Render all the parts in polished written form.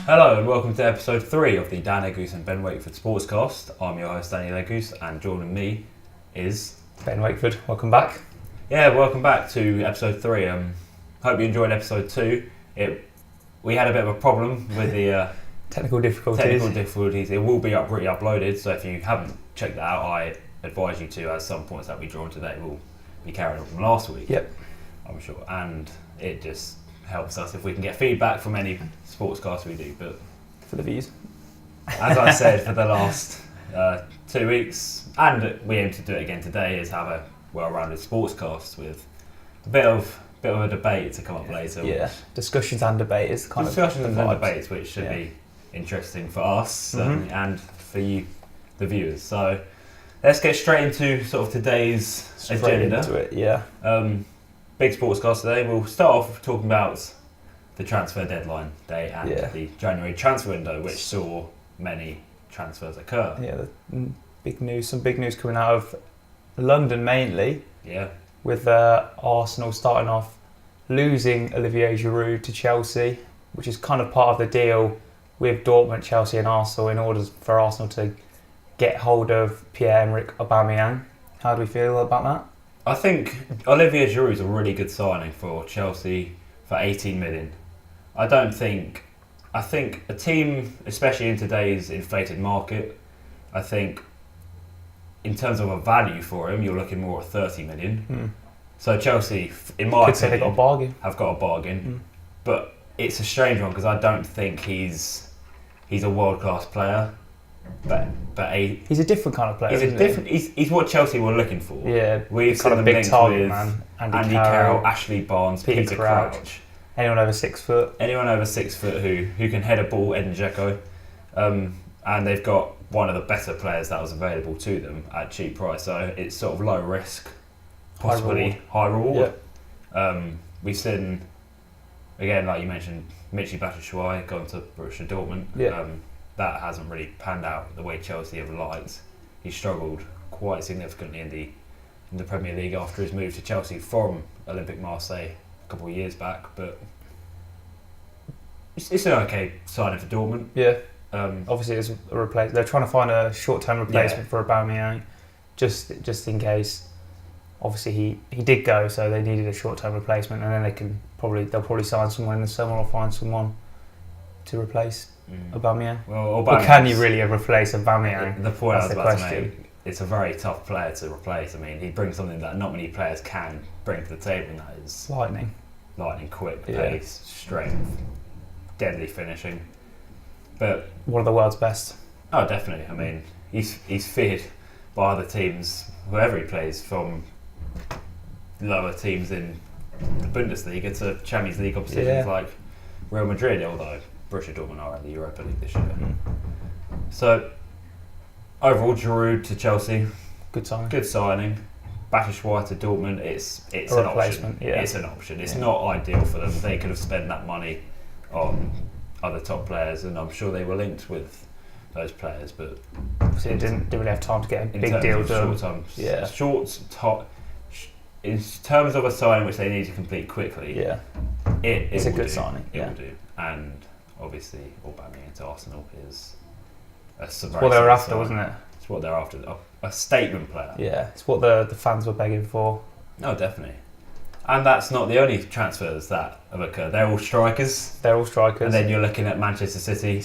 Hello and welcome to episode 3 of the Dan Edgoose and Ben Wakeford Sportscast. I'm your host Daniel Edgoose, and joining me is Ben Wakeford. Welcome back. Yeah, welcome back to episode 3. Hope you enjoyed episode 2. We had a bit of a problem with the technical difficulties. It will be re-uploaded, so if you haven't checked that out, I advise you to, as some points that we drawn today will be carried on from last week. Yep. I'm sure, and it just helps us if we can get feedback from any sportscast we do. But for the views, as I said for the last 2 weeks, and we aim to do it again today, is have a well-rounded sportscast with a bit of a debate to come up later. Yeah, discussions and debate is kind of discussions and debates, which should be interesting for us and for you, the viewers. So let's get straight into sort of today's agenda. Into it, yeah. Big sportscast today. We'll start off talking about the transfer deadline day and the January transfer window, which saw many transfers occur. Yeah, some big news coming out of London mainly. Yeah. With Arsenal starting off losing Olivier Giroud to Chelsea, which is kind of part of the deal with Dortmund, Chelsea and Arsenal in order for Arsenal to get hold of Pierre-Emerick Aubameyang. How do we feel about that? I think Olivier Giroud is a really good signing for Chelsea for 18 million. I think a team, especially in today's inflated market, I think in terms of a value for him, you're looking more at 30 million. So Chelsea, in my opinion, have got a bargain. But it's a strange one because I don't think he's a world-class player. But he's a different kind of player. He's what Chelsea were looking for. Yeah, we've kind seen of them big target man. Andy Carroll, Ashley Barnes, Peter Crouch. Anyone over 6 foot. Anyone over 6 foot who can head a ball, Edin Dzeko. And they've got one of the better players that was available to them at cheap price. So it's sort of low risk, possibly high reward. Yeah. We've seen, again, like you mentioned, Michy Batshuayi gone to Borussia Dortmund. Yeah. That hasn't really panned out the way Chelsea have liked. He struggled quite significantly in the Premier League after his move to Chelsea from Olympique Marseille a couple of years back. But it's an okay signing for Dortmund. Yeah. Obviously, it's a replace. They're trying to find a short-term replacement for Aubameyang, just in case. Obviously, he did go, so they needed a short-term replacement, and then they'll probably sign someone in the summer or find someone to replace Aubameyang. Well, or can you really replace Aubameyang? The point I was about to make, it's a very tough player to replace. I mean, he brings something that not many players can bring to the table, and that is lightning, quick pace, strength, deadly finishing. But one of the world's best. Oh, definitely. I mean, he's feared by other teams wherever he plays, from lower teams in the Bundesliga to Champions League oppositions like Real Madrid, although Borussia Dortmund are in the Europa League this year. So overall, Giroud to Chelsea, good signing. Batshuayi to Dortmund, it's a an replacement. option. Yeah. It's an option. It's not ideal for them. They could have spent that money on other top players, and I'm sure they were linked with those players, but they didn't really have time to get a big deal done. In terms of a signing which they need to complete quickly, it's a good signing. It will do, and obviously Aubameyang to Arsenal is it's what they were after, wasn't it? It's what they're after. A statement player. Yeah, it's what the fans were begging for. No, definitely. And that's not the only transfers that have occurred. They're all strikers. And then you're looking at Manchester City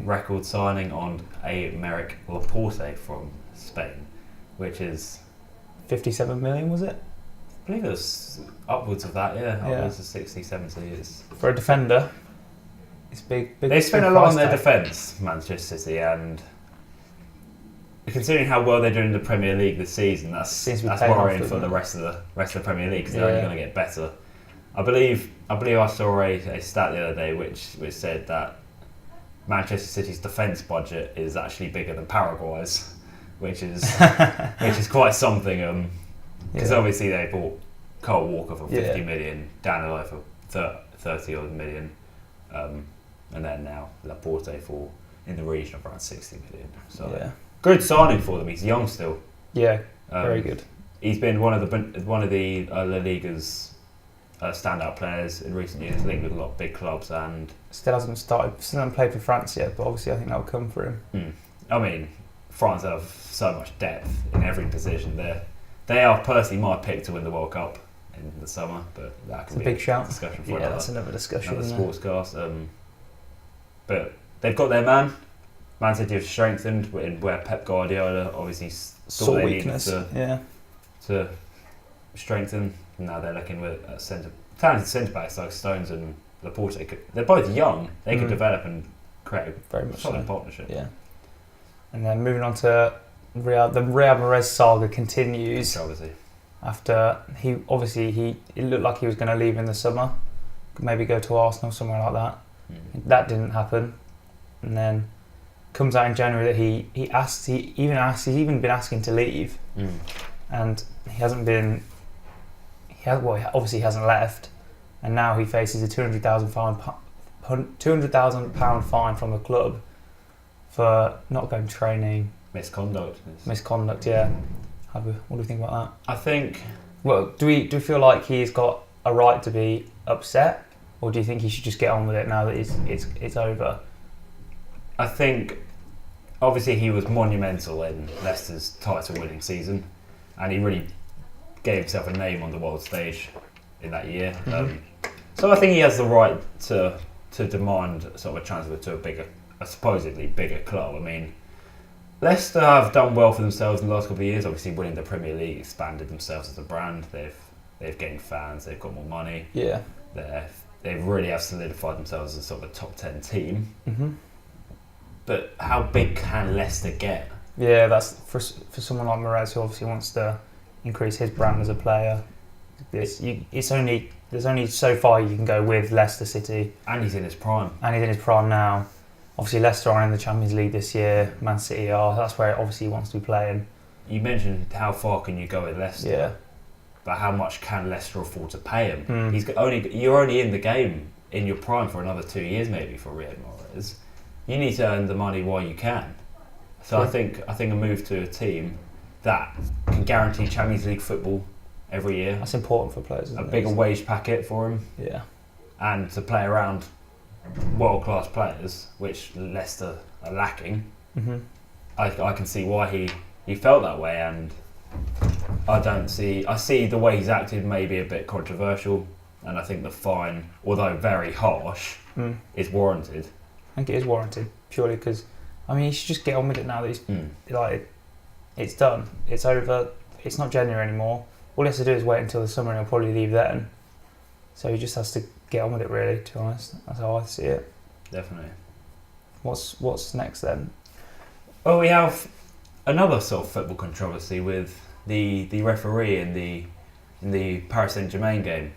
record signing on Aymeric Laporte from Spain, which is 57 million, was it? I believe it was upwards of that, upwards of 60, 70 years. For a defender, it's big. They spent a lot on their defence, Manchester City, and considering how well they're doing in the Premier League this season, that's worrying for the rest of the Premier League, because they're only going to get better. I believe I saw a stat the other day which said that Manchester City's defence budget is actually bigger than Paraguay's, which is quite something. Because obviously they bought Kyle Walker for 50 million, Danilo for 30 odd million, and then now Laporte for in the region of around 60 million. So good signing for them. He's young still. Yeah, very good. he's been one of the La Liga's standout players in recent years, linked with a lot of big clubs, and still hasn't played for France yet, but obviously I think that'll come for him. I mean, France have so much depth in every position there. They are personally my pick to win the World Cup in the summer, but that can be a big shout. Discussion for that's another discussion. Another sportscast. But they've got their man. Man City have strengthened where Pep Guardiola obviously thought they needed to strengthen. Now they're looking with talented centre backs like Stones and Laporte. They're both young. They could develop and create a solid partnership. Yeah. And then moving on to the Riyad Mahrez saga continues. Obviously. After it looked like he was going to leave in the summer, maybe go to Arsenal, somewhere like that. That didn't happen, and then comes out in January that he's even been asking to leave, and he hasn't been. He obviously hasn't left, and now he faces a £200,000 fine from the club for not going to training. Misconduct, yeah. What do we think about that? I think. Well, do we feel like he's got a right to be upset, or do you think he should just get on with it now that it's over? I think, obviously, he was monumental in Leicester's title-winning season, and he really gave himself a name on the world stage in that year. So I think he has the right to demand sort of a transfer to a supposedly bigger club. I mean, Leicester have done well for themselves in the last couple of years. Obviously, winning the Premier League expanded themselves as a brand. They've gained fans. They've got more money. Yeah, they really have solidified themselves as sort of a top 10 team. But how big can Leicester get? Yeah, that's for someone like Mahrez, who obviously wants to increase his brand as a player. There's only so far you can go with Leicester City, and he's in his prime. Now. Obviously, Leicester are in the Champions League this year. Man City are. That's where obviously he wants to be playing. You mentioned how far can you go with Leicester? Yeah. But how much can Leicester afford to pay him? You're only in the game in your prime for another 2 years, maybe, for Riyad Mahrez. You need to earn the money while you can. So I think a move to a team that can guarantee Champions League football every year. That's important for players. A bigger wage packet for him. Yeah. And to play around world-class players, which Leicester are lacking. I can see why he felt that way, and I see the way he's acted maybe a bit controversial, and I think the fine, although very harsh, is warranted. I think it is warranted, purely because, he should just get on with it now that he's it's done, it's over, it's not January anymore. All he has to do is wait until the summer and he'll probably leave then. So he just has to get on with it, really, to be honest. That's how I see it. Definitely. What's next then? Well, we have another sort of football controversy with the referee in the Paris Saint-Germain game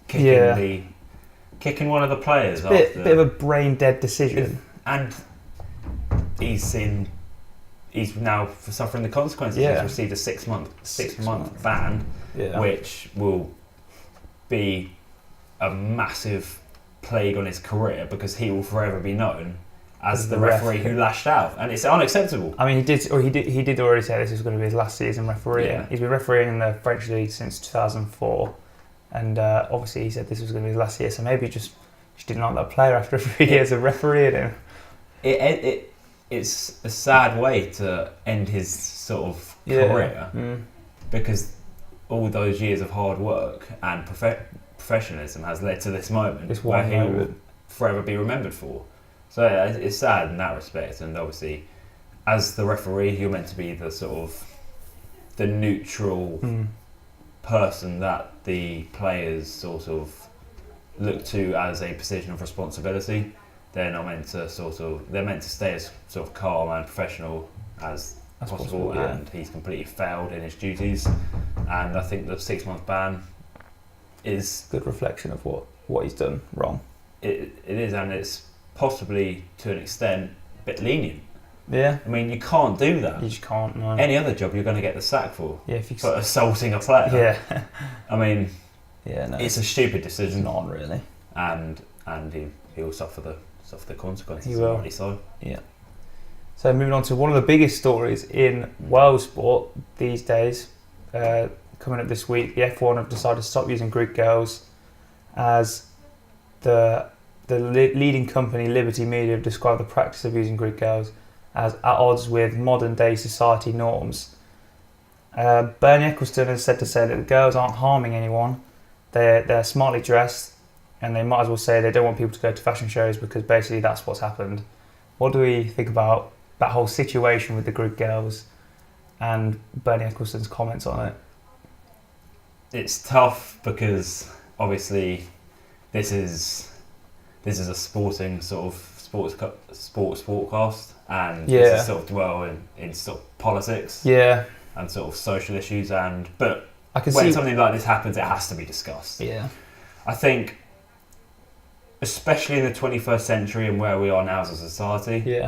kicking one of the players. Bit of a brain dead decision. And he's now suffering the consequences. Yeah. He's received a six month ban, which will be a massive plague on his career, because he will forever be known as the referee who lashed out, and it's unacceptable. He did already say this was going to be his last season refereeing. Yeah. He's been refereeing in the French league since 2004, and obviously he said this was going to be his last year. So maybe he just didn't like that player after 3 years of refereeing him. It's a sad way to end his sort of career, because all those years of hard work and professionalism has led to this moment where he will forever be remembered for. So it's sad in that respect, and obviously as the referee you're meant to be the sort of the neutral person that the players sort of look to as a position of responsibility. They're not meant to they're meant to stay as sort of calm and professional as possible, and he's completely failed in his duties, and I think the 6 month ban is a good reflection of what he's done wrong. It is, and it's possibly to an extent a bit lenient. Yeah. You can't do that. You just can't, no. Any other job you're going to get the sack for. Yeah, for assaulting a player. Yeah. It's a stupid decision. It's not really. And he'll suffer the consequences. He will. Rightly so. Yeah. So moving on to one of the biggest stories in world sport these days, coming up this week, the F1 have decided to stop using grid girls, as the leading company, Liberty Media, have described the practice of using grid girls as at odds with modern day society norms. Bernie Ecclestone has said that the girls aren't harming anyone. They're smartly dressed, and they might as well say they don't want people to go to fashion shows because basically that's what's happened. What do we think about that whole situation with the grid girls and Bernie Ecclestone's comments on it? It's tough because obviously this is a sporting sort of sportscast, and this is sort of dwell in sort of politics and sort of social issues, but when something like this happens, it has to be discussed. Yeah, I think, especially in the 21st century and where we are now as a society,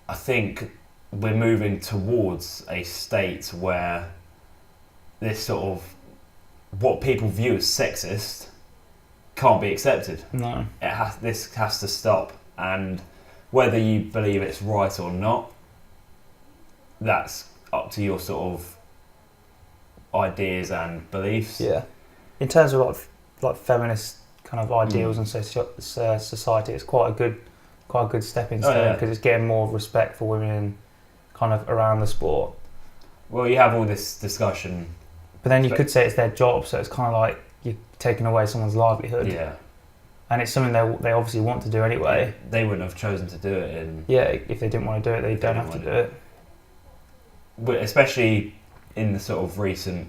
I think we're moving towards a state where this sort of what people view as sexist can't be accepted. No, this has to stop, and whether you believe it's right or not, that's up to your sort of ideas and beliefs. Yeah, in terms of like feminist kind of ideals and society, it's quite a good stepping stone because it's getting more respect for women kind of around the sport. Well, you have all this discussion, but then you could say it's their job, so it's kind of like you're taking away someone's livelihood. Yeah. And it's something they obviously want to do anyway. They wouldn't have chosen to do it. If they didn't want to do it, they don't have to do it. But especially in the sort of recent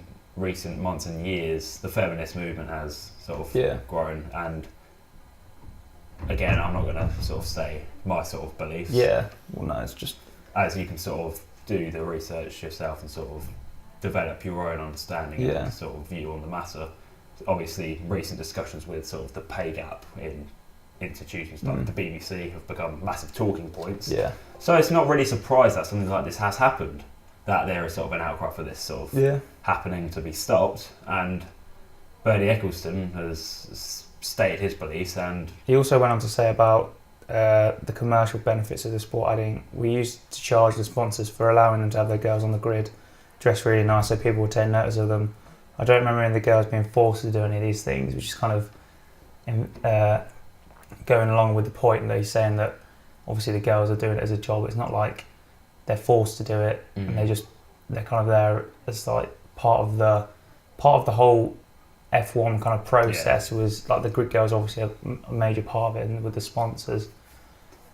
months and years, the feminist movement has sort of grown. And again, I'm not going to sort of say my sort of beliefs. Yeah, well, no, it's just as you can sort of do the research yourself and sort of develop your own understanding and sort of view on the matter. Obviously, recent discussions with sort of the pay gap in institutions like the BBC have become massive talking points. Yeah. So it's not really surprised that something like this has happened, that there is sort of an outcry for this sort of happening to be stopped. And Bernie Ecclestone has stated his beliefs, and he also went on to say about the commercial benefits of the sport, adding, "We used to charge the sponsors for allowing them to have their girls on the grid, dress really nice so people would take notice of them. I don't remember any of the girls being forced to do any of these things," which is kind of going along with the point that he's saying that obviously the girls are doing it as a job. It's not like they're forced to do it, and they're kind of there as like part of the whole F1 kind of process. Was like the grid girls obviously a major part of it, and with the sponsors.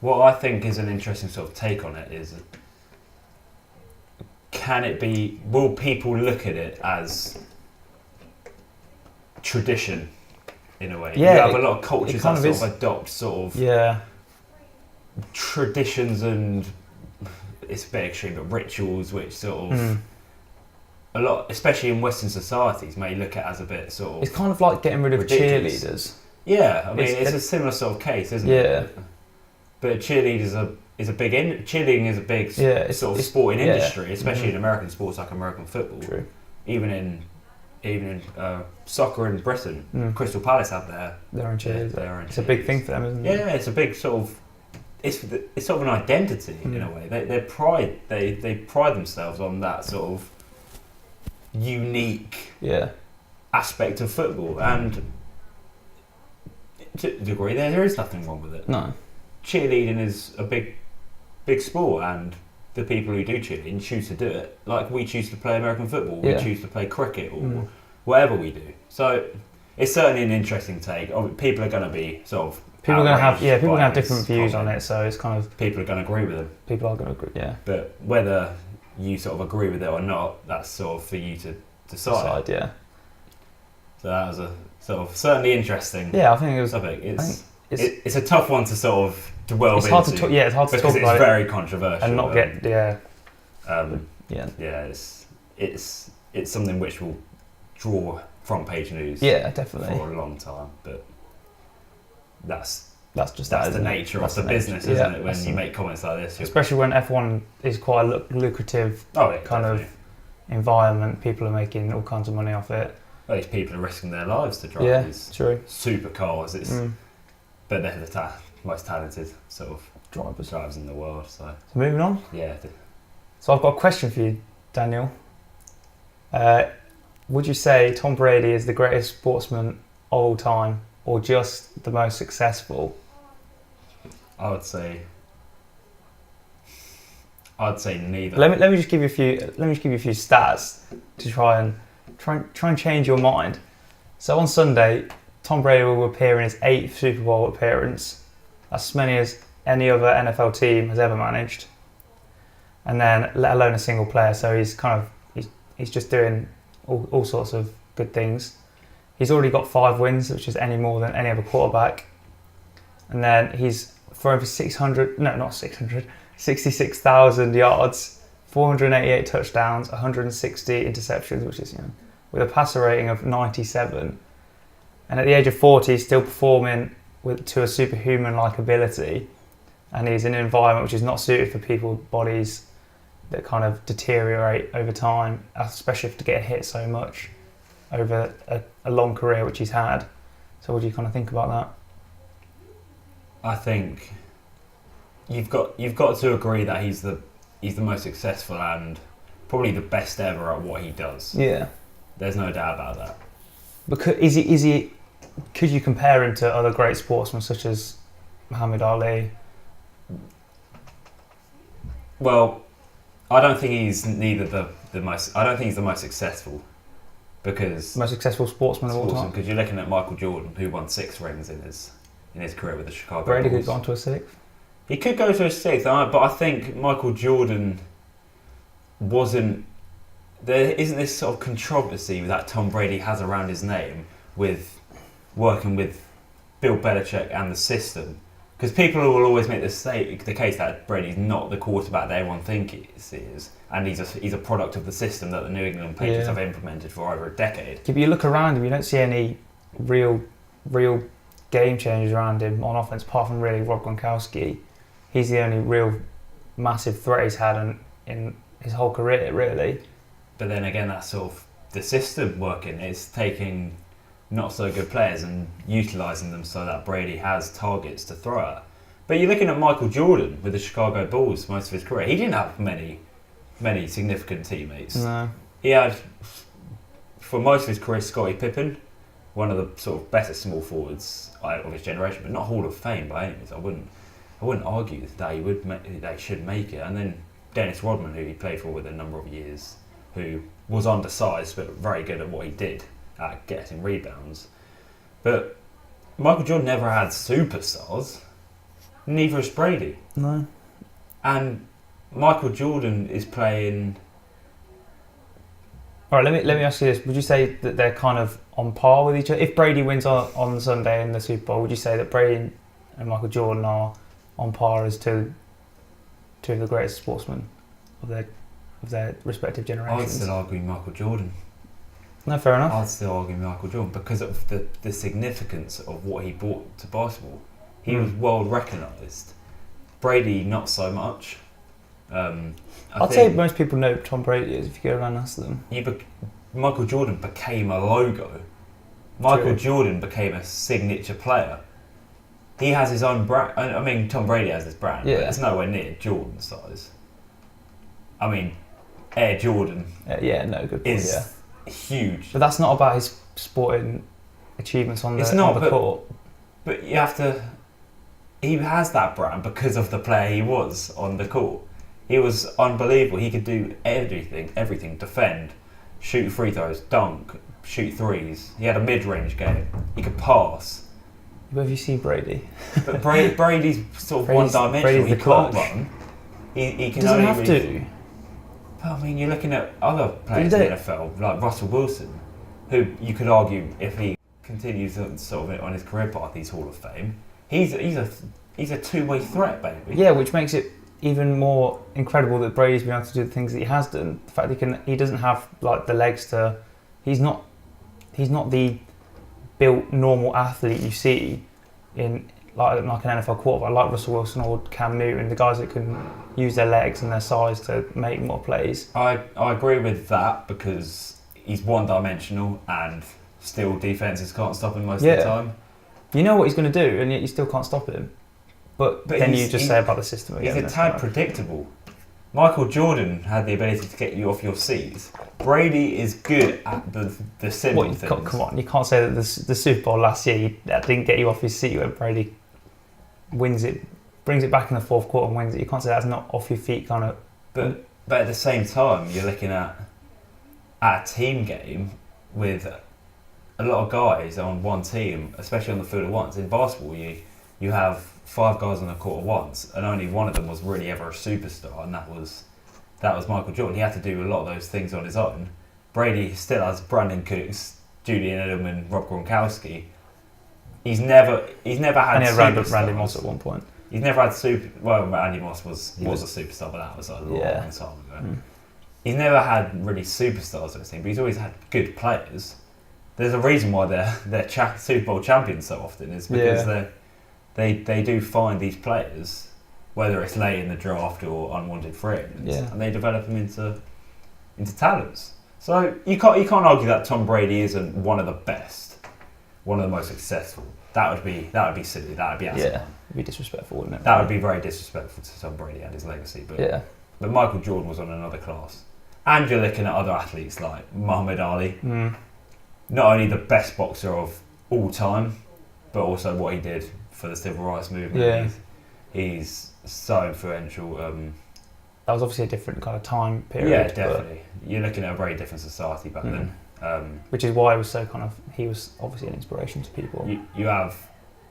What I think is an interesting sort of take on it is, will people look at it as tradition in a way? Yeah, you have a lot of cultures that sort of adopt sort of traditions, and it's a bit extreme, but rituals which sort of a lot, especially in Western societies, may look at as a bit sort of... It's kind of like getting rid of ridiculous. cheerleaders. Yeah, I mean, it's a similar sort of case, isn't it? Yeah. But cheerleading is a big sort of sporting industry, especially in American sports like American football. True. Even in soccer in Britain, Crystal Palace have their own cheers. It's a cheers. big thing for them, isn't it? Yeah, it's a big sort of... It's sort of an identity in a way. They pride themselves on that sort of unique aspect of football, and to a degree there is nothing wrong with it. No. Cheerleading is a big sport, and the people who do cheerleading choose to do it like we choose to play American football, we choose to play cricket or whatever we do. So it's certainly an interesting take. People are going to be sort of people are going to have different views on it, so it's kind of people are going to agree with them. People are going to agree, but whether you sort of agree with it or not, that's sort of for you to decide. Yeah. So that was a sort of certainly interesting. Yeah, I think it was. It's a tough one to sort of delve into. Hard to talk. Yeah, it's hard to talk about because it's very controversial and not get. It's something which will draw front page news. Yeah, definitely for a long time, but that's the nature of the business, isn't it? When you make comments like this, especially when F1 is quite a lucrative kind of environment, people are making all kinds of money off it. Well, these people are risking their lives to drive these supercars. But they're the most talented sort of drivers in the world. So moving on. Yeah. So I've got a question for you, Daniel. Would you say Tom Brady is the greatest sportsman of all time, or just the most successful? I'd say neither. Let me just give you a few. Let me just give you a few stats to try and change your mind. So on Sunday, Tom Brady will appear in his 8th Super Bowl appearance. That's as many as any other NFL team has ever managed, and then let alone a single player. So he's just doing all sorts of good things. He's already got 5 wins, which is any more than any other quarterback. And then he's thrown for 66,000 yards, 488 touchdowns, 160 interceptions, which is, with a passer rating of 97. And at the age of 40, he's still performing to a superhuman-like ability. And he's in an environment which is not suited for people's bodies that kind of deteriorate over time, especially if to get hit so much over a long career which he's had. So what do you kind of think about that? I think you've got to agree that he's the most successful and probably the best ever at what he does. Yeah, there's no doubt about that. Because is he? Could you compare him to other great sportsmen such as Muhammad Ali? Well, I don't think he's the most. I don't think he's the most successful. Because most successful sportsman of all time. Because you're looking at Michael Jordan, who won 6 rings in his career with the Chicago Brady Bulls. could go on to a 6th. He could go to a 6th, but I think Michael Jordan wasn't. There isn't this sort of controversy that Tom Brady has around his name with working with Bill Belichick and the system. Because people will always make the case that Brady's not the quarterback that everyone thinks he is, and he's a product of the system that the New England Patriots have implemented for over a decade. If you look around him, you don't see any real game changers around him on offense, apart from really Rob Gronkowski. He's the only real massive threat he's had in his whole career, really. But then again, that's sort of the system working. It's taking not so good players and utilising them so that Brady has targets to throw at. But you're looking at Michael Jordan with the Chicago Bulls most of his career. He didn't have many significant teammates. No. He had, for most of his career, Scottie Pippen, one of the sort of better small forwards of his generation, but not Hall of Fame by any means. I wouldn't argue that he should make it. And then Dennis Rodman, who he played for with a number of years, who was undersized but very good at what he did at getting rebounds. But Michael Jordan never had superstars. Neither is Brady. No. And Michael Jordan is playing. All right, let me ask you this: would you say that they're kind of on par with each other? If Brady wins on Sunday in the Super Bowl, would you say that Brady and Michael Jordan are on par as two of the greatest sportsmen of their respective generations? I'd still argue Michael Jordan. No, fair enough. I'd still argue Michael Jordan because of the significance of what he brought to basketball. He was world recognised. Brady, not so much. I'd say most people know Tom Brady is if you go around and ask them. Michael Jordan became a logo. Michael Jordan became a signature player. He has his own brand. I mean, Tom Brady has his brand, but it's nowhere near Jordan size. I mean, Air Jordan good point, is huge. But that's not about his sporting achievements on the court. But you have to. He has that brand because of the player he was on the court. He was unbelievable. He could do everything: defend, shoot free throws, dunk, shoot threes. He had a mid-range game. He could pass. Where have you seen Brady? But Brady's sort of one-dimensional. He can't run. He can doesn't have to. But I mean, you're looking at other players in the NFL, like Russell Wilson, who you could argue if he continues sort of on his career path, he's Hall of Fame. He's a two-way threat, baby. Yeah, which makes it even more incredible that Brady's been able to do the things that he has done. The fact he doesn't have like the legs to. He's not the built normal athlete you see in like an NFL quarterback, like Russell Wilson or Cam Newton, the guys that can use their legs and their size to make more plays. I agree with that because he's one-dimensional and still defenses can't stop him most of the time. You know what he's going to do, and yet you still can't stop him. But then you just say about the system again. He's a tad predictable. Michael Jordan had the ability to get you off your seat. Brady is good at the simple things. Come on, you can't say that the Super Bowl last year that didn't get you off your seat when Brady wins it, brings it back in the fourth quarter and wins it. You can't say that's not off your feet kind of. But at the same time, you're looking at a team game with a lot of guys on one team, especially on the field at once. In basketball, you have 5 guys on the court at once, and only one of them was really ever a superstar, and that was Michael Jordan. He had to do a lot of those things on his own. Brady still has Brandon Cooks, Julian Edelman, Rob Gronkowski. He's never had superstars. Randy Moss at one point. He's never had Randy Moss was a superstar, but that was a long time ago. Mm. He's never had really superstars on his team, but he's always had good players. There's a reason why they're Super Bowl champions so often, is because they do find these players, whether it's late in the draft or unwanted free agents, and they develop them into talents. So you can't argue that Tom Brady isn't one of the best, one of the most successful. That would be silly. That would be asinine. Yeah, it'd be disrespectful, wouldn't it? That would be very disrespectful to Tom Brady and his legacy. But Michael Jordan was on another class. And you're looking at other athletes like Muhammad Ali. Mm. Not only the best boxer of all time, but also what he did for the civil rights movement. Yeah. He's so influential. That was obviously a different kind of time period. Yeah, definitely. You're looking at a very different society back then. Which is why it was so he was obviously an inspiration to people. You have,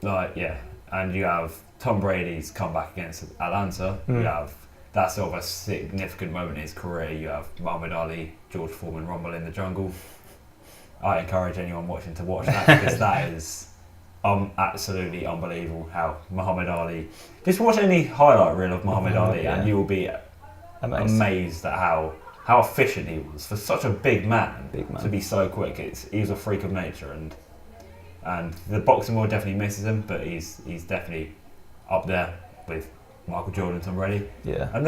and you have Tom Brady's comeback against Atlanta. You have that sort of a significant moment in his career. You have Muhammad Ali, George Foreman Rumble in the Jungle. I encourage anyone watching to watch that, because that is absolutely unbelievable how Muhammad Ali... Just watch any highlight reel of Muhammad Ali and you will be amazed at how efficient he was. For such a big man to be so quick, he was a freak of nature, and the boxing world definitely misses him, but he's definitely up there with Michael Jordan and Tom Brady. Yeah. And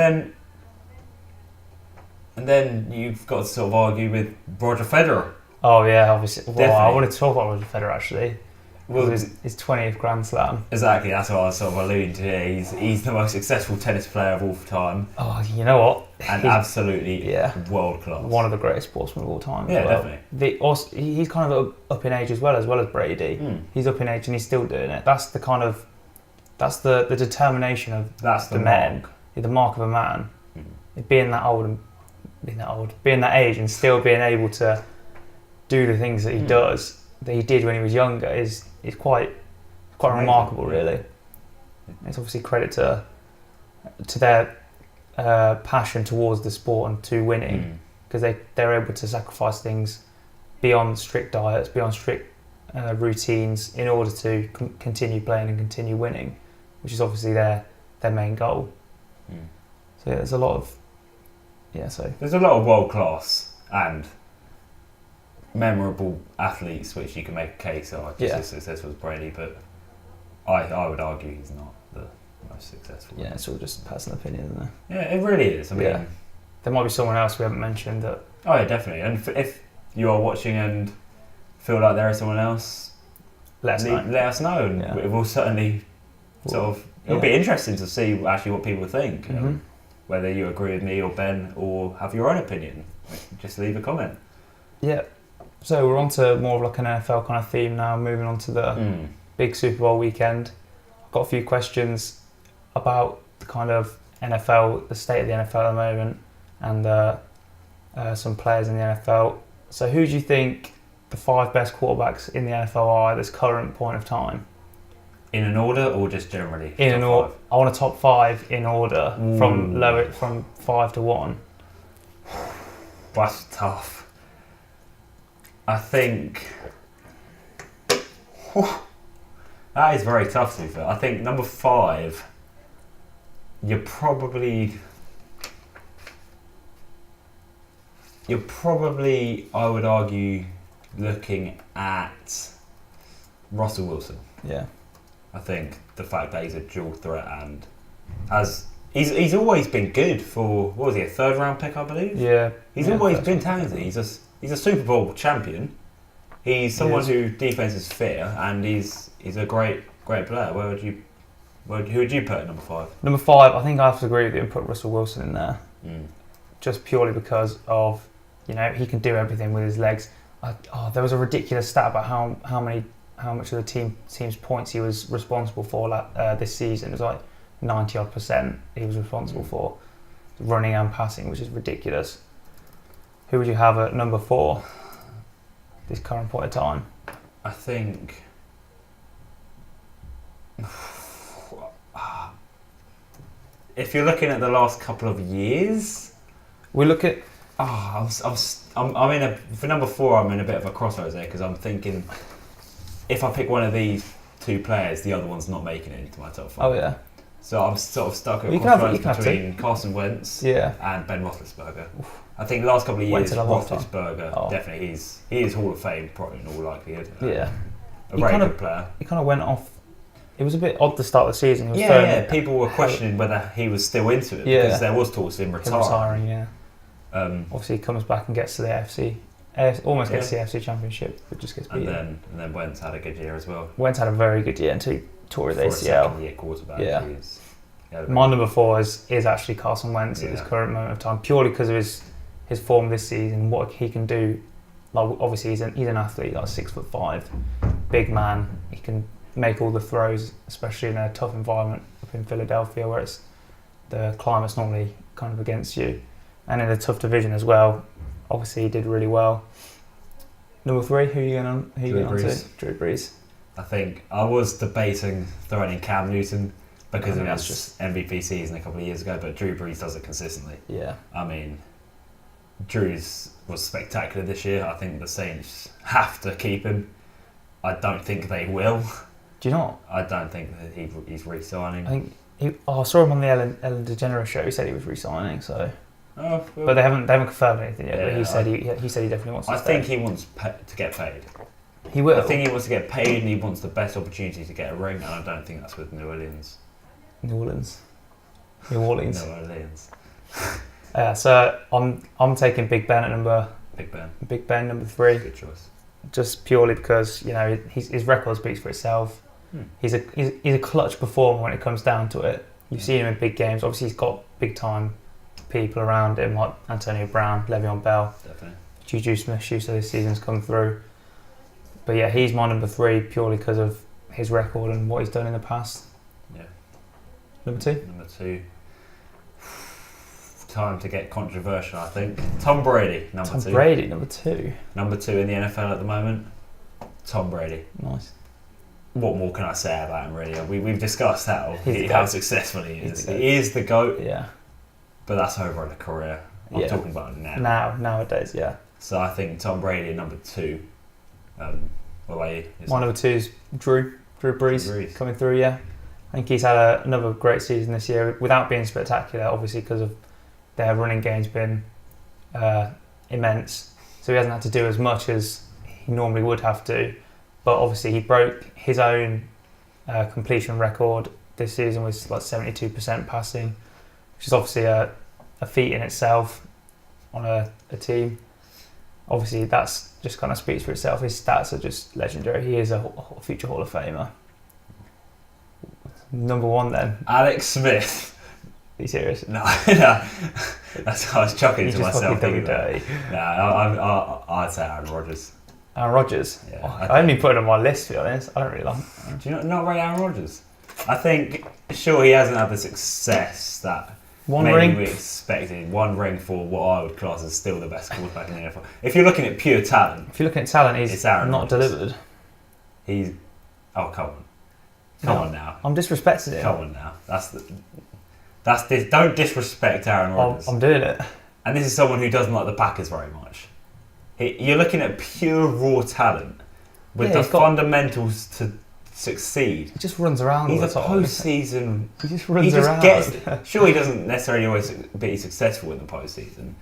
then you've got to sort of argue with Roger Federer. Oh yeah, obviously. Well, I wanted to talk about Roger Federer actually. Well, his 20th Grand Slam. Exactly, that's what I was sort of alluding to here. He's the most successful tennis player of all time. Oh, you know what? And absolutely world class. One of the greatest sportsmen of all time. Yeah, definitely. He's kind of up in age as well as Brady. He's up in age and he's still doing it. That's the determination of the man. The mark of a man. Being that age and still being able to do the things that he does, that he did when he was younger, is quite remarkable, really. It's obviously credit to their passion towards the sport and to winning, because they're able to sacrifice things beyond strict diets, beyond strict routines, in order to continue playing and continue winning, which is obviously their main goal. So there's a lot of there's a lot of world class and memorable athletes which you can make a case are just as successful as Brady, but I would argue he's not the most successful. Yeah, it's all just personal opinion, isn't it? Yeah, it really is. I mean, there might be someone else we haven't mentioned that. Oh yeah, definitely. And if you are watching and feel like there is someone else, let us know, and we'll certainly it'll be interesting to see actually what people think. Whether you agree with me or Ben or have your own opinion, just leave a comment. Yeah. So we're on to more of like an NFL kind of theme now, moving on to the big Super Bowl weekend. I've got a few questions about the kind of NFL, the state of the NFL at the moment, and some players in the NFL. So who do you think the 5 best quarterbacks in the NFL are at this current point of time? In an order or just generally? In an order. I want a top 5 in order, from 5 to 1. That's tough. I think that is very tough to be fair. I think number 5, you're probably, I would argue, looking at Russell Wilson. Yeah. I think the fact that he's a dual threat and he's always been good for, what was he, a 3rd round pick, I believe? Yeah. He's always been talented. He's a Super Bowl champion. He's someone who defenses fear, and he's a great player. Who would you put at number 5? Number 5, I think I have to agree with you and put Russell Wilson in there. just purely because of, he can do everything with his legs. There was a ridiculous stat about how much of the team's points he was responsible for this season. It was like 90% he was responsible for running and passing, which is ridiculous. Who would you have at number 4 this current point of time? I think if you're looking at the last couple of years, we look at. I'm in a for number 4. I'm in a bit of a crossroads there because I'm thinking if I pick one of these 2 players, the other one's not making it into my top 5. Oh yeah. So I'm sort of stuck at a crossroads between Carson Wentz and Ben Roethlisberger. I think the last couple of years, Roethlisberger definitely he is Hall of Fame, probably in all likelihood. A very good player. He kind of went off. It was a bit odd to start the season. He was people were questioning whether he was still into it because there was talks of him retiring. Obviously, he comes back and gets to the AFC. Almost gets to the AFC Championship, but just gets beaten. And then Wentz had a good year as well. Wentz had a very good year until he tore his ACL. For a second-year quarterback. Yeah. My number 4 is actually Carson Wentz at this current moment of time, purely because of his form this season, what he can do. Like obviously he's an athlete, like 6'5", big man. He can make all the throws, especially in a tough environment up in Philadelphia, where the climate's normally kind of against you, and in a tough division as well. Obviously, he did really well. Number 3, who are you going on to? Drew Brees. I think I was debating throwing in Cam Newton because of his MVP season a couple of years ago, but Drew Brees does it consistently. Yeah. I mean, Drew's was spectacular this year. I think the Saints have to keep him. I don't think they will. Do you not? I don't think that he's re-signing. I think I saw him on the Ellen DeGeneres show. He said he was re-signing, so. Well, but they haven't confirmed anything yet. But he said he definitely wants to stay. I think he wants to get paid. He will. I think he wants to get paid, and he wants the best opportunity to get a ring. And I don't think that's with New Orleans. So I'm taking Big Ben at number. Big Ben number 3. Good choice. Just purely because his record speaks for itself. He's a clutch performer when it comes down to it. You've seen him in big games. Obviously, he's got big time people around him like Antonio Brown, Le'Veon Bell, definitely. Juju Smith-Schuster this season's come through. But yeah, he's my number 3 purely because of his record and what he's done in the past. Yeah. Number 2. Number 2. Time to get controversial, I think. Tom Brady, number 2. Tom Brady, number 2. Number 2 in the NFL at the moment. Tom Brady. Nice. What more can I say about him, really? We've discussed how successful he is. He is the GOAT. Yeah. But that's over in a career. I'm talking about now. Nowadays, yeah. So I think Tom Brady, number 2. What about you? My number 2 is Drew Brees coming through, yeah. I think he's had another great season this year without being spectacular, obviously, because of their running game's been immense. So he hasn't had to do as much as he normally would have to. But obviously he broke his own completion record this season with like 72% passing, which is obviously a feat in itself on a team. Obviously that's just kind of speaks for itself. His stats are just legendary. He is a future Hall of Famer. Number 1 then. Alex Smith. Are you serious? No. That's I was chucking to myself. I'd say Aaron Rodgers. Aaron Rodgers? Yeah, I only put him on my list, to be honest. I don't really like him. Do you not rate Aaron Rodgers? I think, sure, he hasn't had the success that maybe we expected. 1 ring for what I would class as still the best quarterback in the NFL. If you're looking at pure talent... he's not delivered. Oh, come on. Come on now. I'm disrespecting him. Come on now. Don't disrespect Aaron Rodgers. I'm doing it. And this is someone who doesn't like the Packers very much. You're looking at pure raw talent with the fundamentals to succeed. He just runs around. He's a postseason. He just runs around. Sure, he doesn't necessarily always be successful in the postseason.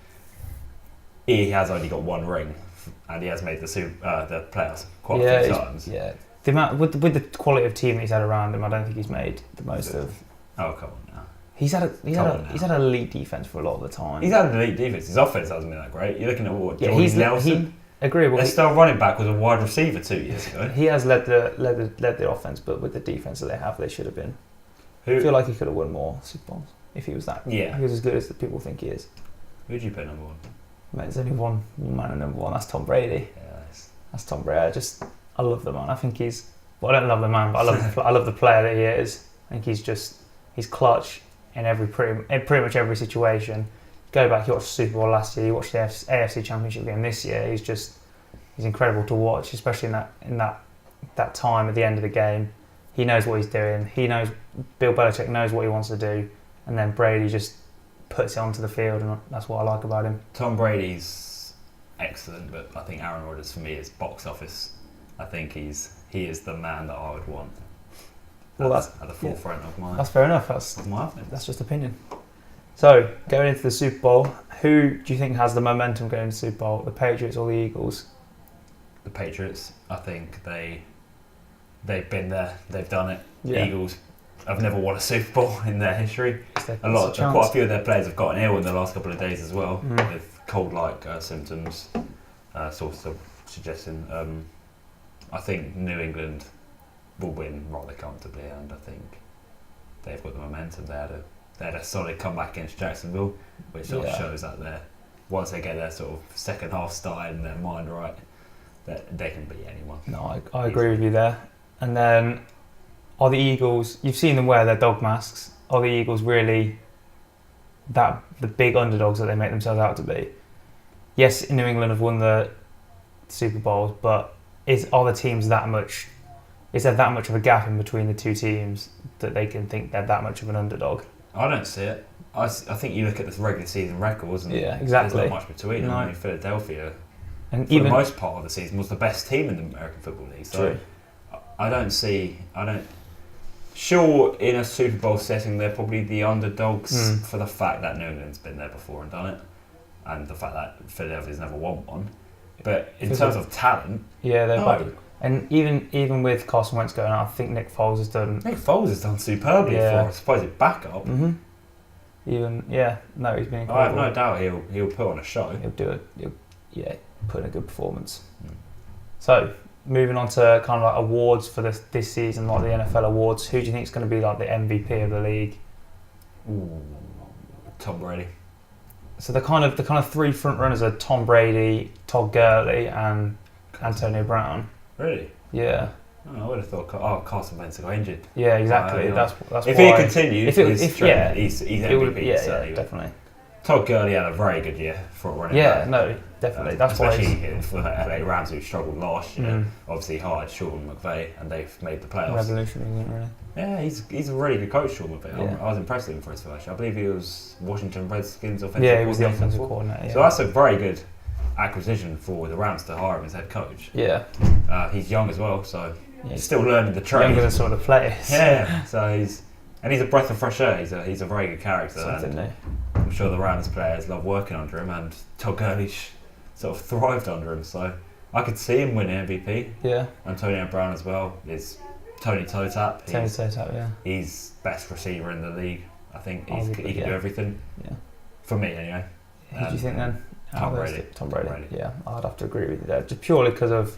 He has only got 1 ring, and he has made the playoffs quite a few times. Yeah. The amount with the quality of team he's had around him, I don't think he's made the most of. Oh, come on now. He's had an elite defense for a lot of the time. He's had an elite defense. His offense hasn't been that great. You're looking at what Jordy Nelson. Agree. Their star running back was a wide receiver 2 years ago. He has led the offense, but with the defense that they have, they should have been. I feel like he could have won more Super Bowls. if he was that. Yeah. He was as good as the people think he is. Who'd you put number 1? Mate, there's only one man at number 1. That's Tom Brady. Yeah, That's Tom Brady. I love the man. I think he's. Well, I don't love the man, but I love the player that he is. I think he's clutch in pretty much every situation. Go back, you watched the Super Bowl last year. You watched the AFC Championship game this year. He's incredible to watch, especially in that time at the end of the game. He knows what he's doing. Bill Belichick knows what he wants to do, and then Brady just puts it onto the field, and that's what I like about him. Tom Brady's excellent, but I think Aaron Rodgers for me is box office. I think he is the man that I would want. That's at the forefront of my. That's fair enough. That's just opinion. So going into the Super Bowl, who do you think has the momentum going into the Super Bowl? The Patriots or the Eagles? The Patriots. I think they've been there. They've done it. Yeah. Eagles have never won a Super Bowl in their history. Quite a few of their players have gotten ill in the last couple of days as well, with cold-like symptoms. Sources are suggesting. I think New England will win rather comfortably, and I think they've got the momentum. They had a solid comeback against Jacksonville, which sort of shows that once they get their sort of second half started and their mind right, that they can beat anyone. No, I agree with you there. And then, are the Eagles? You've seen them wear their dog masks. Are the Eagles really the big underdogs that they make themselves out to be? Yes, New England have won the Super Bowls, but are the teams that much? Is there that much of a gap in between the two teams that they can think they're that much of an underdog? I don't see it. I think you look at the regular season records, and exactly. There's not much between them. I mean, Philadelphia, and for the most part of the season, was the best team in the American Football League. So true. Sure, in a Super Bowl setting, they're probably the underdogs for the fact that New England's been there before and done it, and the fact that Philadelphia's never won one. But in terms of talent, they're back. And even with Carson Wentz going out, I think Nick Foles has done superbly for a supposed backup. Mm-hmm. He's been incredible. I have no doubt he'll put on a show. He'll do it. He'll put in a good performance. So moving on to kind of like awards for this season, like the NFL awards. Who do you think is going to be like the MVP of the league? Ooh, Tom Brady. So the kind of three front runners are Tom Brady, Todd Gurley, and Antonio Brown. Really? Yeah. I would have thought. Carson Wentz got injured. Yeah, exactly. That's if he continues, he's MVP. Yeah, definitely. Todd Gurley had a very good year for running back. Yeah, no, definitely. That's especially for the LA Rams, who struggled last year. Obviously hired Sean McVay, and they've made the playoffs. Revolutionary, isn't it, really? Yeah, he's a really good coach, Sean McVay. Yeah. I was impressed with him for his first year. I believe he was Washington Redskins offensive coordinator. Yeah, he was the offensive coordinator. Yeah. So that's a very good acquisition for the Rams to hire him as head coach. Yeah. He's young as well, so he's still learning the trade. Younger than sort of players. Yeah. So he's a breath of fresh air. He's a very good character. Something new. I'm sure the Rams players love working under him, and Todd Gurley sort of thrived under him. So I could see him winning MVP. Yeah. Antonio Brown as well is Tony Toe Tap. Yeah. He's best receiver in the league. I think he can do everything. Yeah. For me, anyway. Who do you think then? Tom Brady. Tom Brady. Yeah, I'd have to agree with you there. Just purely because of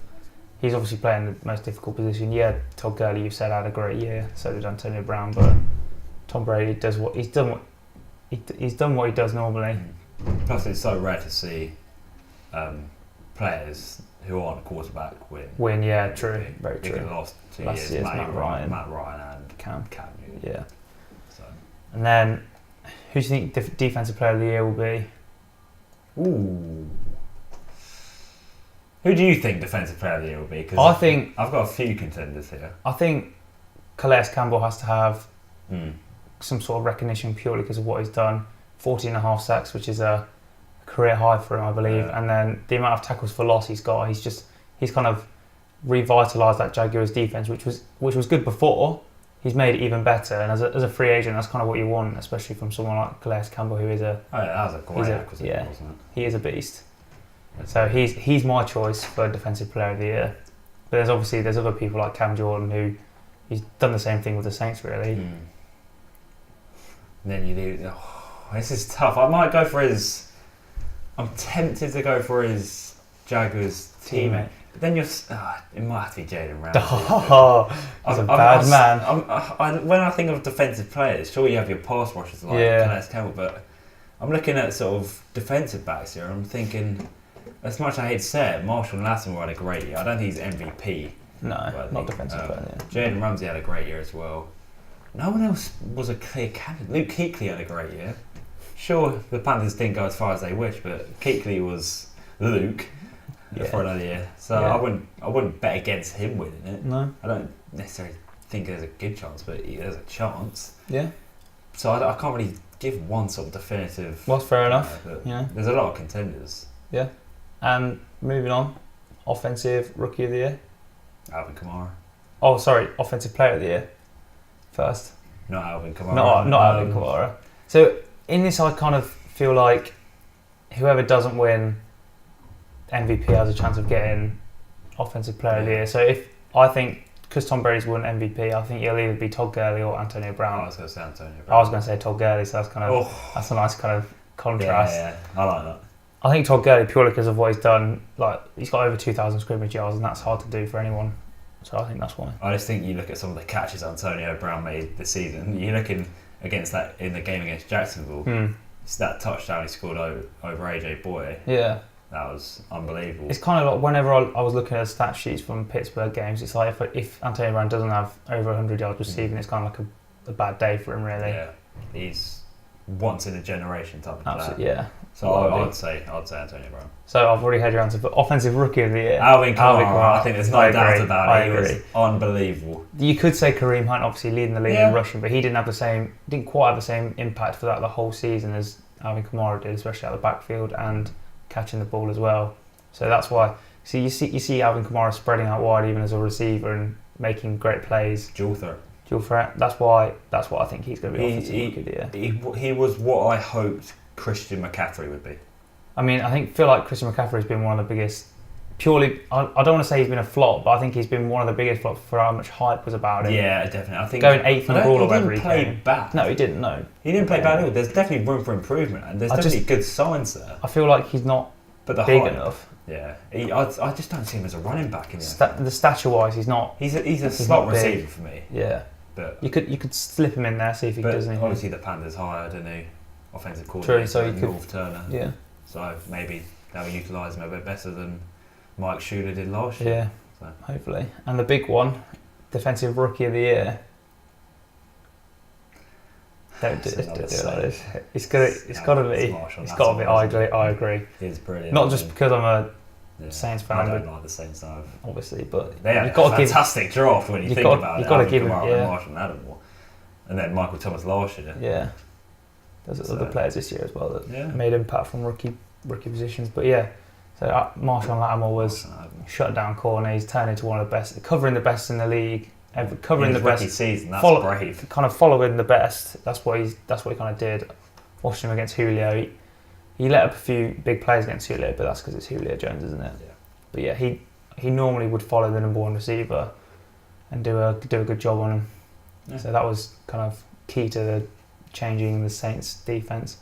he's obviously playing the most difficult position. Yeah, Todd Gurley, you said, had a great year. So did Antonio Brown, but Tom Brady does what he's done. He's done what he does normally. Plus, it's so rare to see players who aren't a quarterback win. Yeah, true. Very true. In the last 2 years, Matt Ryan and Cam Newton. Yeah. So. And then, who do you think defensive player of the year will be? Ooh. Who do you think defensive player of the year will be? Because I think I've got a few contenders here. I think Calais Campbell has to have some sort of recognition purely because of what he's done. 14.5 sacks, which is a career high for him, I believe. Yeah. And then the amount of tackles for loss he's got, he's kind of revitalised that Jaguars defence, which was good before. He's made it even better, and as a free agent, that's kind of what you want, especially from someone like Calais Campbell, who is that was a great acquisition, wasn't it? He is a beast. So he's my choice for defensive player of the year. But there's other people like Cam Jordan who he's done the same thing with the Saints, really. And then you do. This is tough. I might go for his. I'm tempted to go for his Jaguars teammate. But then it might have to be Jalen Ramsey. He's a bad man. When I think of defensive players, sure you have your pass rushers like Calais Campbell, but I'm looking at sort of defensive backs here. I'm thinking, as much as I hate to say it, Marshall and Lattimore had a great year. I don't think he's MVP. No, not defensive player. Jalen Ramsey had a great year as well. No one else was a clear candidate. Luke Kuechly had a great year. Sure, the Panthers didn't go as far as they wished, but Kuechly was Luke for another year. So I wouldn't bet against him winning it. No. I don't necessarily think there's a good chance, but there's a chance. Yeah. So I can't really give one sort of definitive. Well, fair enough. There's a lot of contenders. Yeah. And moving on, offensive rookie of the year. Alvin Kamara. Oh, sorry, offensive player of the year. First. Not Alvin Kamara. Not Alvin Kamara. So in this, I kind of feel like whoever doesn't win MVP has a chance of getting offensive player of the year. So because Tom Brady's won MVP, I think it'll either be Todd Gurley or Antonio Brown. I was going to say Antonio Brown. I was going to say Todd Gurley, so that's a nice kind of contrast. Yeah, I like that. I think Todd Gurley, purely because of what he's done, like he's got over 2,000 scrimmage yards, and that's hard to do for anyone. So I think that's why. I just think you look at some of the catches Antonio Brown made this season. You're looking against that in the game against Jacksonville. It's that touchdown he scored over AJ Boye. Yeah. That was unbelievable. It's kind of like whenever I was looking at stat sheets from Pittsburgh games, it's like if Antonio Brown doesn't have over 100 yards receiving, it's kind of like a bad day for him, really. Yeah. He's once in a generation type of player. Absolutely, yeah. So I'd say Antonio Brown. So I've already had your answer, but offensive rookie of the year. Alvin Kamara. I think there's no doubt about it. He was unbelievable. You could say Kareem Hunt, obviously leading the league in rushing, but he didn't quite have the same impact for that the whole season as Alvin Kamara did, especially out of the backfield and catching the ball as well. So that's why. So you see Alvin Kamara spreading out wide even as a receiver and making great plays. Dual threat. That's why I think he's going to be offensive rookie of the year. He was what I hoped Christian McCaffrey would be. I mean, feel like Christian McCaffrey has been one of the biggest. Purely, I don't want to say he's been a flop, but I think he's been one of the biggest flops for how much hype was about him. Yeah, definitely. I think going 8th on the ball of every game. He didn't play bad. No, he didn't. No, he didn't play bad at all. There's definitely room for improvement, and there's definitely good signs there. I feel like he's not big enough. Yeah, I just don't see him as a running back in the stature-wise, he's not. He's a slot receiver for me. Yeah, but you could slip him in there, see if he does anything. Obviously, the Panthers hired a new offensive coordinator, North Turner. Yeah. So maybe they'll utilise him a bit better than Mike Schuler did last year. Yeah, so. Hopefully. And the big one, defensive rookie of the year. Don't do it like this. It's got to be. I agree. He's brilliant. Not just because I'm a Saints fan. I don't like the Saints now. Obviously, but they had a fantastic draft when you think about it. You've got to give him Marshall and Lattimore, and then Michael Thomas last year. Yeah. There's other players this year as well that made impact from rookie positions, but yeah. So Marshall Lattimore was shut down corner. He's turned into one of the best, covering the best in the league, covering the best season. That's brave. Kind of following the best. That's what he kind of did. Watching him against Julio, he let up a few big plays against Julio, but that's because it's Julio Jones, isn't it? Yeah. But yeah, he normally would follow the number one receiver and do a good job on him. Yeah. So that was kind of key to the changing the Saints defense,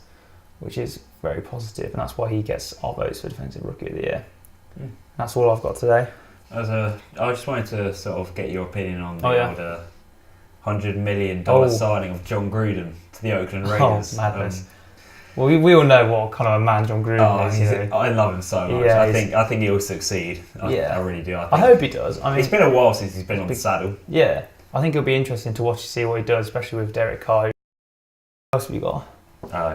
which is very positive, and that's why he gets our votes for defensive rookie of the year. That's all I've got today. I just wanted to sort of get your opinion on the old $100 million signing of John Gruden to the Oakland Raiders. Oh, madness. Well, we all know what kind of a man John Gruden is. I love him so much. Yeah, I think he'll succeed. I really do. I hope he does. I mean, it's been a while since he's been on the saddle. Yeah, I think it'll be interesting to watch to see what he does, especially with Derek Carr. What else have you got?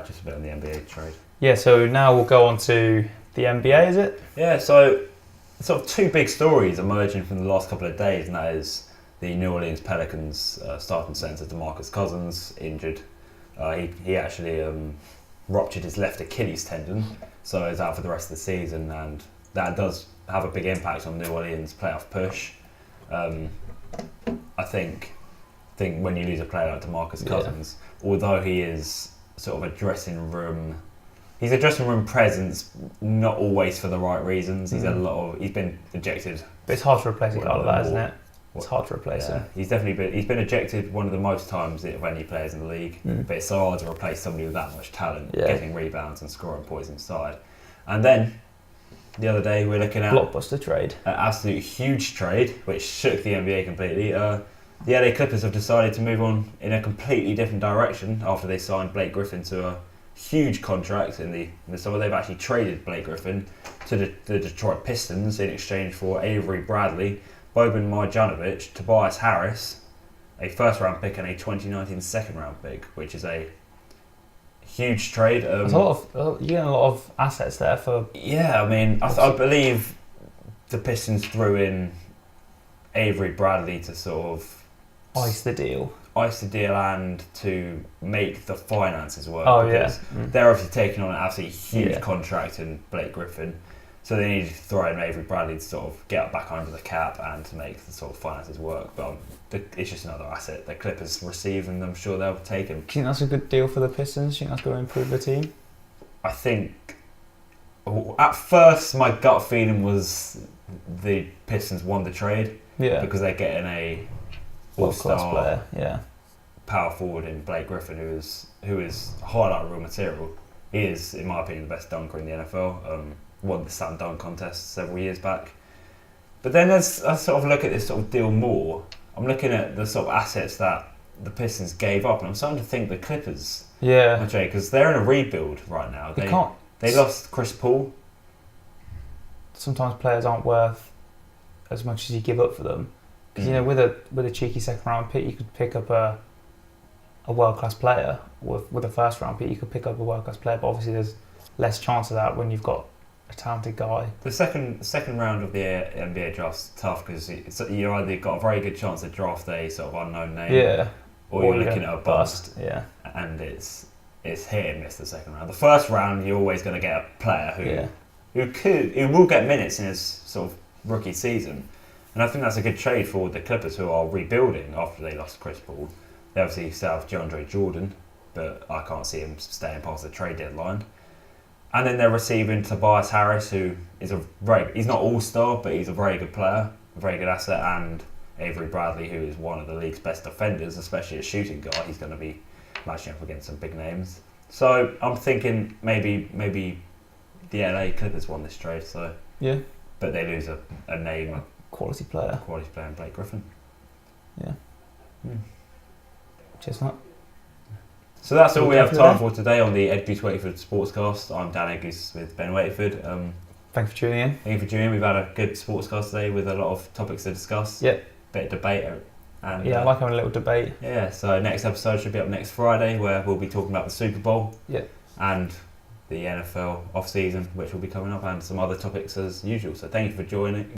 Just a bit on the NBA trade. Yeah, so now we'll go on to the NBA, is it? Yeah, so sort of two big stories emerging from the last couple of days, and that is the New Orleans Pelicans starting center DeMarcus Cousins injured. He actually ruptured his left Achilles tendon, so he's out for the rest of the season, and that does have a big impact on New Orleans' playoff push. I think when you lose a player like DeMarcus Cousins, although he is sort of a dressing room presence, not always for the right reasons. He's he's been ejected. But it's hard to replace a guy like that, isn't it? It's hard to replace him. He's been ejected one of the most times of any players in the league. But it's so hard to replace somebody with that much talent, getting rebounds and scoring points inside. And then the other day. We're looking at blockbuster trade. An absolute huge trade, which shook the NBA completely. The LA Clippers have decided to move on in a completely different direction after they signed Blake Griffin to a huge contract in the summer. They've actually traded Blake Griffin to the Detroit Pistons in exchange for Avery Bradley, Boban Marjanovic, Tobias Harris, a first-round pick and a 2019 second-round pick, which is a huge trade. There's you're getting a lot of assets there for. Yeah, I mean, I believe the Pistons threw in Avery Bradley to sort of ice the deal and to make the finances work. Oh yeah, they're obviously taking on an absolutely huge contract in Blake Griffin, so they needed to throw in Avery Bradley to sort of get back under the cap and to make the sort of finances work. But it's just another asset the Clippers receive, and I'm sure they'll take him. Do you think that's a good deal for the Pistons? Do you think that's going to improve the team? I think at first my gut feeling was the Pistons won the trade because they're getting a all-star player, power forward in Blake Griffin, who is highlight reel material. He is, in my opinion, the best dunker in the NFL. Won the slam dunk contest several years back. But then as I sort of look at this sort of deal more, I'm looking at the sort of assets that the Pistons gave up, and I'm starting to think the Clippers, because they're in a rebuild right now. They lost Chris Paul. Sometimes players aren't worth as much as you give up for them. Because with a cheeky second round pick, you could pick up a world class player. With a first round pick, you could pick up a world class player. But obviously, there's less chance of that when you've got a talented guy. The second round of the NBA draft's tough because you either got a very good chance to draft a sort of unknown name, or you're looking at a bust. And it's hit and miss the second round. The first round, you're always going to get a player who will get minutes in his sort of rookie season. And I think that's a good trade for the Clippers, who are rebuilding after they lost Chris Paul. They obviously still have DeAndre Jordan, but I can't see him staying past the trade deadline. And then they're receiving Tobias Harris, who is he's not all-star, but he's a very good player, a very good asset, and Avery Bradley, who is one of the league's best defenders, especially a shooting guard. He's going to be matching up against some big names. So I'm thinking maybe the LA Clippers won this trade. So but they lose a name. Quality player in Blake Griffin. Chestnut. So that's all we have time for today on the EdgooseWakeford Sportscast. I'm Dan Edgoose with Ben Wakeford. Thank you for tuning in. Thank you for tuning in. We've had a good sportscast today with a lot of topics to discuss. Bit of debate. And, I like having a little debate. So next episode should be up next Friday, where we'll be talking about the Super Bowl. And the NFL off-season, which will be coming up, and some other topics as usual. So thank you for joining.